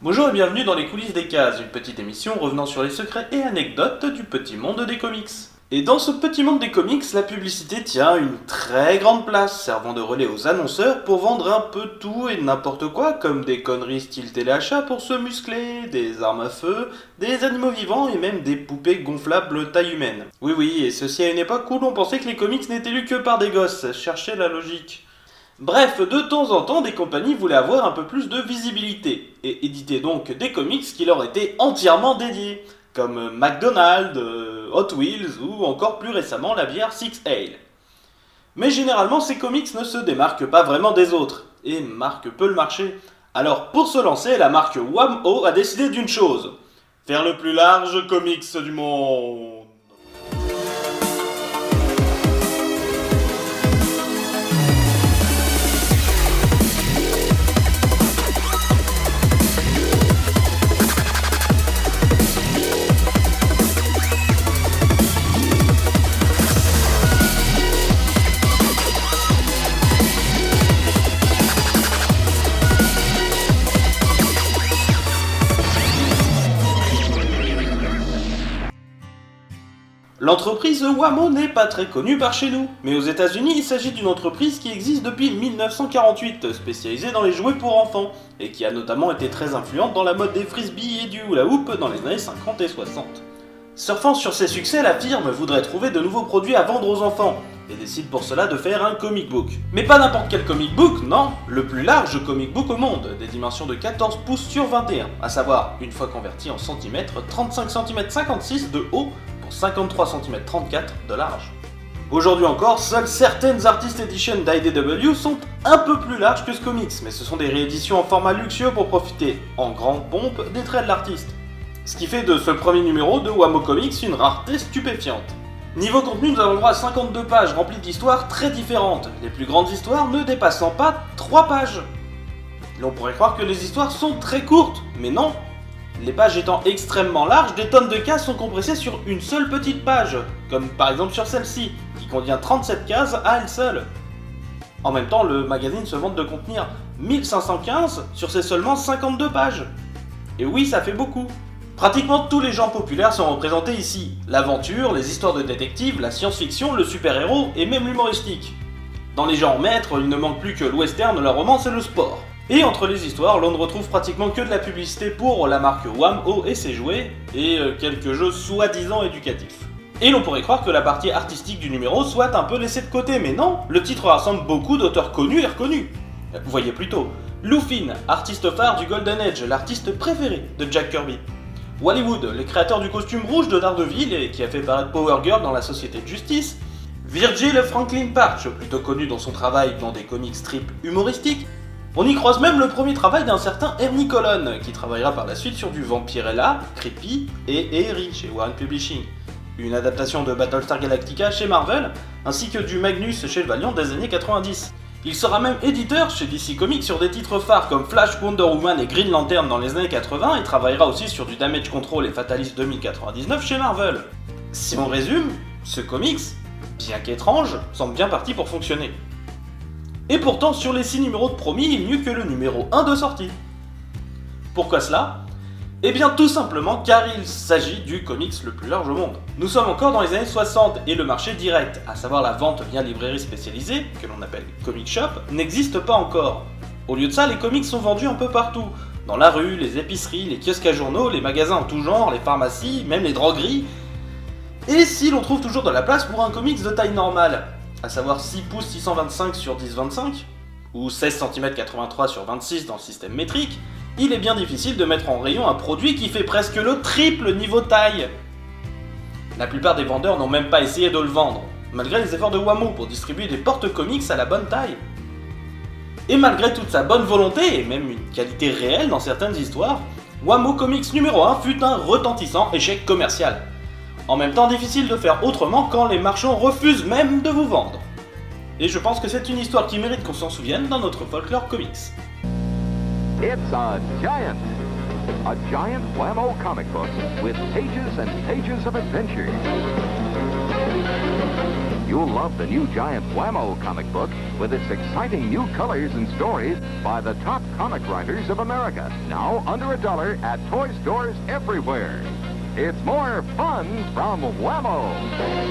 Bonjour et bienvenue dans les coulisses des cases, une petite émission revenant sur les secrets et anecdotes du petit monde des comics. Et dans ce petit monde des comics, la publicité tient une très grande place, servant de relais aux annonceurs pour vendre un peu tout et n'importe quoi, comme des conneries style téléachat pour se muscler, des armes à feu, des animaux vivants et même des poupées gonflables taille humaine. Oui oui, et ceci à une époque où l'on pensait que les comics n'étaient lus que par des gosses, cherchez la logique. Bref, de temps en temps, des compagnies voulaient avoir un peu plus de visibilité, et éditaient donc des comics qui leur étaient entièrement dédiés, comme McDonald's, Hot Wheels ou encore plus récemment la bière Six Ale. Mais généralement, ces comics ne se démarquent pas vraiment des autres, et marquent peu le marché. Alors pour se lancer, la marque Wham-O a décidé d'une chose, faire le plus large comics du monde. L'entreprise Wamo n'est pas très connue par chez nous, mais aux États-Unis, il s'agit d'une entreprise qui existe depuis 1948, spécialisée dans les jouets pour enfants, et qui a notamment été très influente dans la mode des frisbees et du hula hoop dans les années 50 et 60. Surfant sur ses succès, la firme voudrait trouver de nouveaux produits à vendre aux enfants, et décide pour cela de faire un comic book. Mais pas n'importe quel comic book, non, le plus large comic book au monde, des dimensions de 14 pouces sur 21, à savoir, une fois converti en centimètres, 35 cm 56 de haut, 53 cm 34 de large. Aujourd'hui encore, seules certaines Artist Editions d'IDW sont un peu plus larges que ce comics, mais ce sont des rééditions en format luxueux pour profiter, en grande pompe, des traits de l'artiste. Ce qui fait de ce premier numéro de Wamo Comics une rareté stupéfiante. Niveau contenu, nous avons le droit à 52 pages remplies d'histoires très différentes, les plus grandes histoires ne dépassant pas 3 pages. L'on pourrait croire que les histoires sont très courtes, mais non. Les pages étant extrêmement larges, des tonnes de cases sont compressées sur une seule petite page, comme par exemple sur celle-ci, qui contient 37 cases à elle seule. En même temps, le magazine se vante de contenir 1515 sur ses seulement 52 pages. Et oui, ça fait beaucoup. Pratiquement tous les genres populaires sont représentés ici. L'aventure, les histoires de détectives, la science-fiction, le super-héros et même l'humoristique. Dans les genres maîtres, il ne manque plus que le western, la romance et le sport. Et entre les histoires, l'on ne retrouve pratiquement que de la publicité pour la marque Wham-O et ses jouets, et quelques jeux soi-disant éducatifs. Et l'on pourrait croire que la partie artistique du numéro soit un peu laissée de côté, mais non, le titre rassemble beaucoup d'auteurs connus et reconnus. Voyez plutôt, Lou Finn, artiste phare du Golden Age, l'artiste préféré de Jack Kirby. Wally Wood, le créateur du costume rouge de Daredevil et qui a fait paraître Power Girl dans la Société de Justice. Virgil Franklin Parch, plutôt connu dans son travail dans des comics strips humoristiques. On y croise même le premier travail d'un certain Ernie Colon, qui travaillera par la suite sur du Vampirella, Creepy et Eerie chez Warren Publishing, une adaptation de Battlestar Galactica chez Marvel, ainsi que du Magnus chez le Valiant des années 90. Il sera même éditeur chez DC Comics sur des titres phares comme Flash, Wonder Woman et Green Lantern dans les années 80 et travaillera aussi sur du Damage Control et Fatalist 2099 chez Marvel. Si on résume, ce comics, bien qu'étrange, semble bien parti pour fonctionner. Et pourtant, sur les 6 numéros de promis, il n'y eut que le numéro 1 de sortie. Pourquoi cela ? Eh bien tout simplement car il s'agit du comics le plus large au monde. Nous sommes encore dans les années 60 et le marché direct, à savoir la vente via librairie spécialisée, que l'on appelle comic shop, n'existe pas encore. Au lieu de ça, les comics sont vendus un peu partout. Dans la rue, les épiceries, les kiosques à journaux, les magasins en tout genre, les pharmacies, même les drogueries. Et si l'on trouve toujours de la place pour un comics de taille normale, à savoir 6 pouces 625 sur 10-25, ou 16 cm 83 sur 26 dans le système métrique, il est bien difficile de mettre en rayon un produit qui fait presque le triple niveau taille. La plupart des vendeurs n'ont même pas essayé de le vendre, malgré les efforts de Wamo pour distribuer des porte-comics à la bonne taille. Et malgré toute sa bonne volonté, et même une qualité réelle dans certaines histoires, Wamo Comics numéro 1 fut un retentissant échec commercial. En même temps, difficile de faire autrement quand les marchands refusent même de vous vendre. Et je pense que c'est une histoire qui mérite qu'on s'en souvienne dans notre folklore comics. It's a giant Wham-O comic book with pages and pages of adventure. You'll love the new Giant Whammo comic book with its exciting new colors and stories by the top comic writers of America. Now under $1 at toy stores everywhere. It's more fun from Whammo.